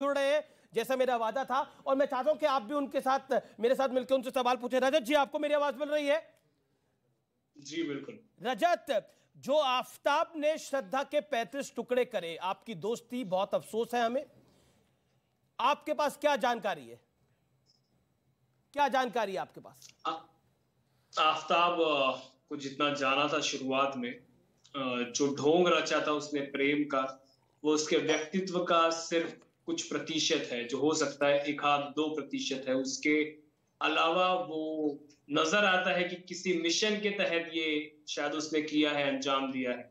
जुड़ रहे हैं जैसा मेरा वादा था, और मैं चाहता हूं कि आप भी उनके साथ, मेरे साथ मिलकर उनसे सवाल पूछे। रजत जी, आपको मेरी आवाज मिल रही है? जी बिल्कुल। रजत, जो आफताब ने श्रद्धा के 35 टुकड़े करे, आपकी दोस्ती, बहुत अफसोस है हमें। आपके पास क्या जानकारी है? क्या जानकारी है आपके पास? आफताब को जितना जाना था शुरुआत में, जो ढोंग रचा था उसने प्रेम का, वो उसके व्यक्तित्व का सिर्फ कुछ प्रतिशत है, जो हो सकता है 1-2% है। उसके अलावा वो नजर आता है कि किसी मिशन के तहत ये शायद उसने किया है, अंजाम दिया है।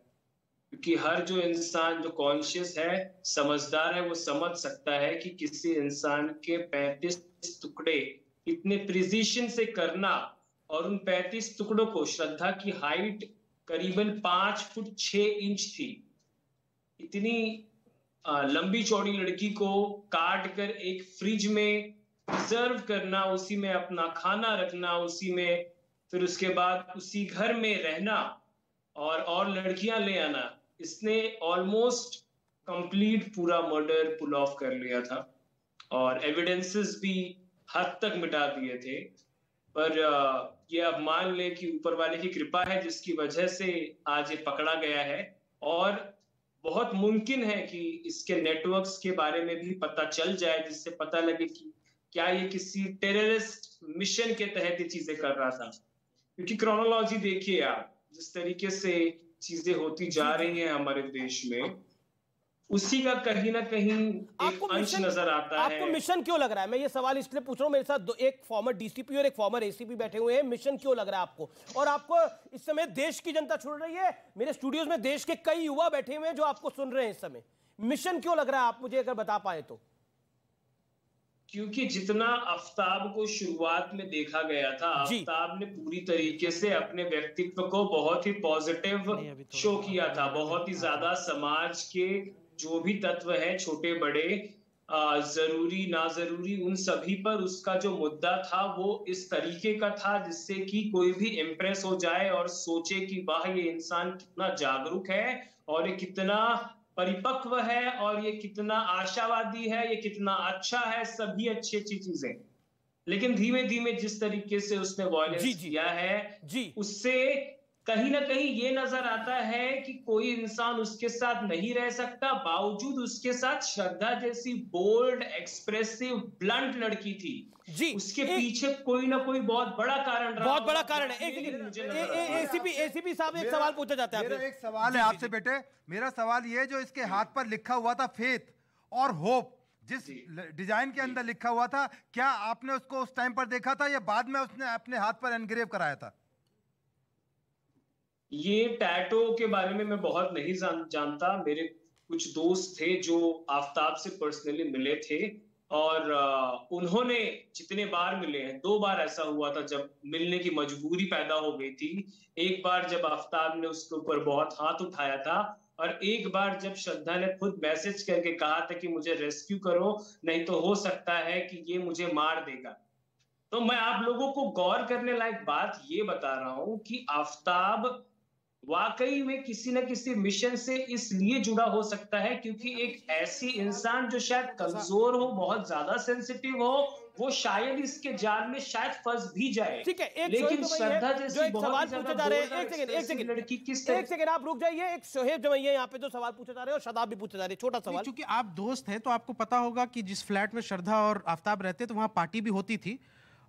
क्योंकि हर जो इंसान जो कॉन्शियस है, समझदार है, वो समझ सकता है कि किसी इंसान के 35 टुकड़े इतने प्रिसीजन से करना, और उन 35 टुकड़ों को, श्रद्धा की हाइट करीबन 5 फुट 6 इंच थी, इतनी लंबी चौड़ी लड़की को काट कर एक फ्रिज में प्रिजर्व करना, उसी में अपना खाना रखना, उसी में फिर उसके बाद उसी घर में रहना और लड़कियां ले आना, इसने ऑलमोस्ट कंप्लीट पूरा मर्डर पुल ऑफ कर लिया था। और एविडेंसेस भी हद तक मिटा दिए थे। पर ये अब मान ले कि ऊपर वाले की कृपा है, जिसकी वजह से आज ये पकड़ा गया है। और बहुत मुमकिन है कि इसके नेटवर्क्स के बारे में भी पता चल जाए, जिससे पता लगे कि क्या ये किसी टेररिस्ट मिशन के तहत ये चीजें कर रहा था। क्योंकि क्रोनोलॉजी देखिए आप, जिस तरीके से चीजें होती जा रही हैं हमारे देश में, उसी का कहीं ना कहीं एक अंश नजर आता है। आपको मिशन क्यों लग रहा है? मैं ये सवाल इसलिए पूछ रहा हूं, मेरे साथ एक फॉर्मर डीसीपी और एक फॉर्मर एसीपी बैठे हुए हैं। मिशन क्यों लग रहा है आपको? और आपको इस समय देश की जनता सुन रही है, मेरे स्टूडियोज में देश के कई युवा बैठे हुए हैं जो आपको सुन रहे हैं इस समय। मिशन क्यों लग रहा है, आप मुझे अगर बता पाए तो। क्योंकि जितना आफताब को शुरुआत में देखा गया था, आफताब ने पूरी तरीके से अपने व्यक्तित्व को बहुत ही पॉजिटिव शो किया था। बहुत ही ज्यादा समाज के जो भी तत्व है, छोटे बड़े, जरूरी ना जरूरी, उन सभी पर उसका जो मुद्दा था वो इस तरीके का था जिससे कि कोई भी इम्प्रेस हो जाए और सोचे कि वाह, ये इंसान कितना जागरूक है और ये कितना परिपक्व है और ये कितना आशावादी है, ये कितना अच्छा है, सभी अच्छी अच्छी चीजें। लेकिन धीमे धीमे जिस तरीके से उसने वॉयलेंस किया है, उससे कहीं ना कहीं ये नजर आता है कि कोई इंसान उसके साथ नहीं रह सकता, बावजूद उसके साथ श्रद्धा जैसी बोल्ड, एक्सप्रेसिव, ब्लंट लड़की थी। उसके पीछे कोई ना कोई बहुत बड़ा कारण रहा, बहुत बड़ा कारण है। एसीपी साहब, एक सवाल पूछा जाता है। मेरा एक सवाल है आपसे बेटे, मेरा सवाल ये, जो इसके हाथ पर लिखा हुआ था फेथ और होप, जिस डिजाइन के अंदर लिखा हुआ था, क्या आपने उसको उस टाइम पर देखा था या बाद में उसने अपने हाथ पर एनग्रेव कराया था? ये टैटो के बारे में मैं बहुत नहीं जानता। मेरे कुछ दोस्त थे जो आफताब से पर्सनली मिले थे, और उन्होंने जितने बार मिले हैं, 2 बार ऐसा हुआ था जब मिलने की मजबूरी पैदा हो गई थी। एक बार जब आफताब ने उसके ऊपर बहुत हाथ उठाया था, और एक बार जब श्रद्धा ने खुद मैसेज करके कहा था कि मुझे रेस्क्यू करो, नहीं तो हो सकता है कि ये मुझे मार देगा। तो मैं आप लोगों को गौर करने लायक बात ये बता रहा हूं कि आफताब वाकई में किसी न किसी मिशन से इसलिए जुड़ा हो सकता है क्योंकि एक ऐसी इंसान जो शायद कमजोर हो, बहुत ज्यादा सेंसिटिव हो, वो शायद इसके जाल में शायद फंस भी जाए। ठीक है, एक लेकिन श्रद्धा जैसी बहुत सवाल पूछे जा रहे हैं। एक सेकंड आप रुक जाइए। एक शोहेब जमैया यहाँ पे जो सवाल पूछे जा रहे हैं और शदाब भी पूछे जा रहे हैं। छोटा सवाल। क्योंकि आप दोस्त हैं तो आपको पता होगा कि जिस फ्लैट में श्रद्धा और आफताब रहते तो वहाँ पार्टी भी होती थी,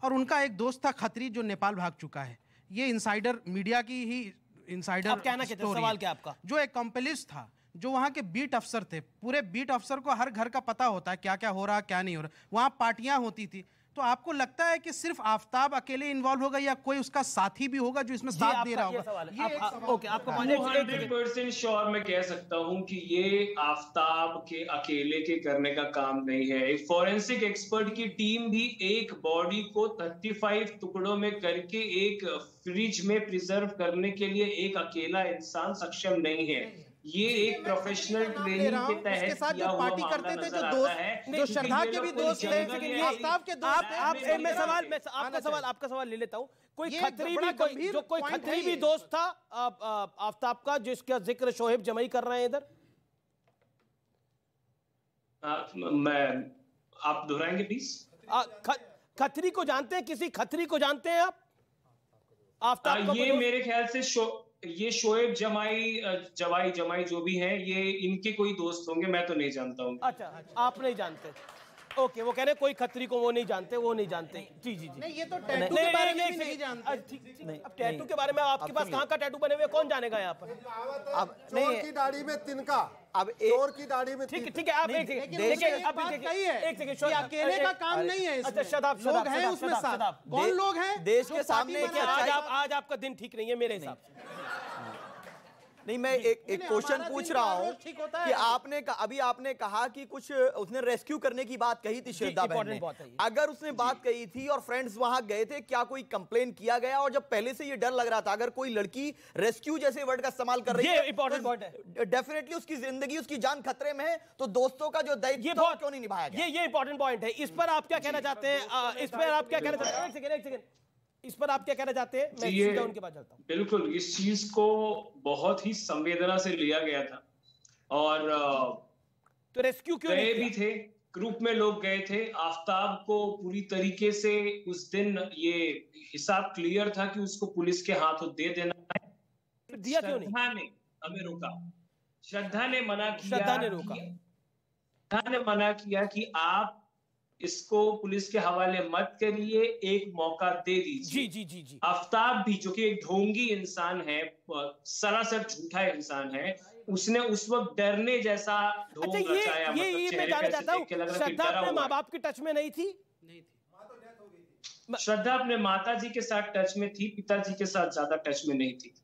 और उनका एक दोस्त था खत्री जो नेपाल भाग चुका है। ये इनसाइडर मीडिया की ही इनसाइडर आप कहना चाहते हैं, सवाल क्या आपका? जो एक कॉम्प्लिस था, जो वहां के बीट अफसर थे, पूरे बीट अफसर को हर घर का पता होता है क्या क्या हो रहा क्या नहीं हो रहा, वहां पार्टियां होती थी। तो आपको लगता है कि सिर्फ आफताब अकेले इन्वॉल्व होगा या कोई उसका साथी भी होगा जो इसमें साथ दे रहा होगा? ओके, आपको 100% श्योर मैं कह सकता हूं कि ये आफताब के अकेले के करने का काम नहीं है। एक फॉरेंसिक एक्सपर्ट की टीम भी एक बॉडी को 35 टुकड़ों में करके एक फ्रिज में प्रिजर्व करने के लिए एक अकेला इंसान सक्षम नहीं है। ये एक प्रोफेशनल ट्रेनिंग के तहत किया हुआ मामला नजर आता है। जो श्रद्धा के भी दोस्त थे, आफताब के दोस्त। मैं आपका सवाल ले लेता हूं। कोई खत्री भी दोस्त था आफताब का, जिसका जिक्र शोहेब जमई कर रहे हैं इधर? आप दोहराएंगे प्लीज? खत्री को जानते हैं? किसी खत्री को जानते हैं आप? आफ्ताब ये मेरे ख्याल से ये शोएब जमाई जो भी हैं, ये इनके कोई दोस्त होंगे, मैं तो नहीं जानता हूँ। अच्छा, आप नहीं जानते? ओके, वो कह रहे हैं कोई खत्री को वो नहीं जानते। जी जी जी। नहीं, ये तो टैटू के बारे में नहीं जानते। अब टैटू के बारे में आपके पास कहाँ का टैटू बने हुए कौन जानेगा यहाँ पर? अब चोर की दाढ़ी में तिनका, अब चोर की दाढ़ी में ठीक है। आप एक सेकंड, अकेले का काम नहीं है। अच्छा, शदाब लोग हैं उसमें साथ। कौन लोग हैं? देश के सामने आज आपका दिन ठीक नहीं है मेरे हिसाब से। नहीं, मैं एक क्वेश्चन पूछ रहा हूँ कि आपने कहा कि कुछ उसने रेस्क्यू करने की बात कही थी श्रद्धा बहन ने। अगर उसने बात कही थी और फ्रेंड्स वहां गए थे, क्या कोई कंप्लेन किया गया? और जब पहले से ये डर लग रहा था, अगर कोई लड़की रेस्क्यू जैसे वर्ड का इस्तेमाल कर रही है, इंपॉर्टेंट पॉइंट है। डेफिनेटली उसकी जिंदगी, उसकी जान खतरे में है, तो दोस्तों का जो दायित्व क्यों नहीं निभाया गया? ये इंपॉर्टेंट पॉइंट है। इस पर आप क्या कहना चाहते हैं? इस पर आप क्या कहना चाहते हैं? मैं सीधा उनके पास चलता हूं। बिल्कुल, इस चीज को बहुत ही संवेदना से लिया गया था और तो रेस्क्यू क्यों गए भी थे, ग्रुप में लोग गए थे। आफ्ताब को पूरी तरीके से उस दिन ये हिसाब क्लियर था कि उसको पुलिस के हाथों दे देना है। दिया क्यों नहीं? श्रद्धा ने हमें रोका, श्रद्धा ने मना किया, श्रद्धा ने मना किया कि आप इसको पुलिस के हवाले मत करिए, एक मौका दे दीजिए। जी। आफ्ताब भी, जो कि एक ढोंगी इंसान है, सरासर झूठा इंसान है, उसने उस वक्त डरने जैसा ढोंग रचाया। ये मैं जानना चाहता हूँ, श्रद्धा अपने माँ बाप के टच में नहीं थी? श्रद्धा अपने माताजी के साथ टच में थी, पिताजी के साथ ज्यादा टच में नहीं थी।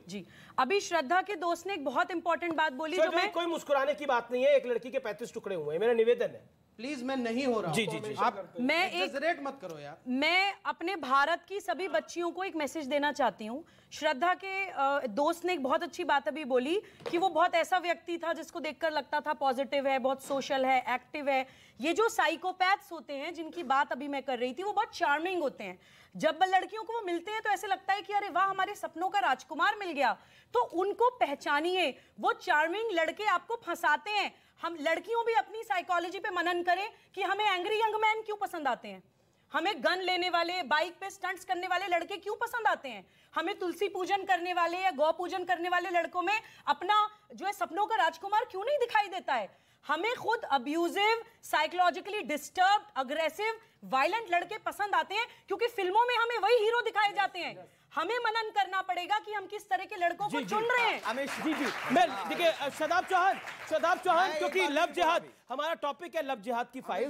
जी, अभी श्रद्धा के दोस्त ने एक बहुत इंपॉर्टेंट बात बोली जो मैं... कोई मुस्कुराने की बात नहीं है, एक लड़की के 35 टुकड़े हुए हैं, मेरा निवेदन है। प्लीज, मैं नहीं हो रहा। जी। आप एक्सैजरेट मत करो यार। मैं अपने भारत की सभी बच्चियों को एक मैसेज देना चाहती हूँ। श्रद्धा के दोस्त ने एक बहुत अच्छी बात अभी बोली कि वो बहुत ऐसा व्यक्ति था जिसको देखकर लगता था पॉजिटिव है, बहुत सोशल है, एक्टिव है। ये जो साइकोपैथ्स होते हैं जिनकी बात अभी मैं कर रही थी, वो बहुत चार्मिंग होते हैं। जब लड़कियों को वो मिलते हैं तो ऐसे लगता है कि अरे वाह, हमारे सपनों का राजकुमार मिल गया। तो उनको पहचानिए, वो चार्मिंग लड़के आपको फंसाते हैं। हम लड़कियों भी अपनी साइकोलॉजी पे मनन करें कि हमें एंग्री यंग मैन क्यों पसंद आते हैं, हमें गन लेने वाले, बाइक पे स्टंट्स करने वाले लड़के क्यों पसंद आते हैं, हमें तुलसी पूजन करने वाले या गौ पूजन करने वाले लड़कों में अपना जो है सपनों का राजकुमार क्यों नहीं दिखाई देता है। हमें खुद abusive, psychologically disturb, aggressive, violent लड़के पसंद आते हैं क्योंकि फिल्मों में हमें वही हीरो दिखाए जाते हैं। हमें मनन करना पड़ेगा कि हम किस तरह के लड़कों को चुन रहे हैं। जी मैं देखिए, शदाब चौहान, क्योंकि लव जिहाद हमारा टॉपिक है, लव जिहाद की फाइल।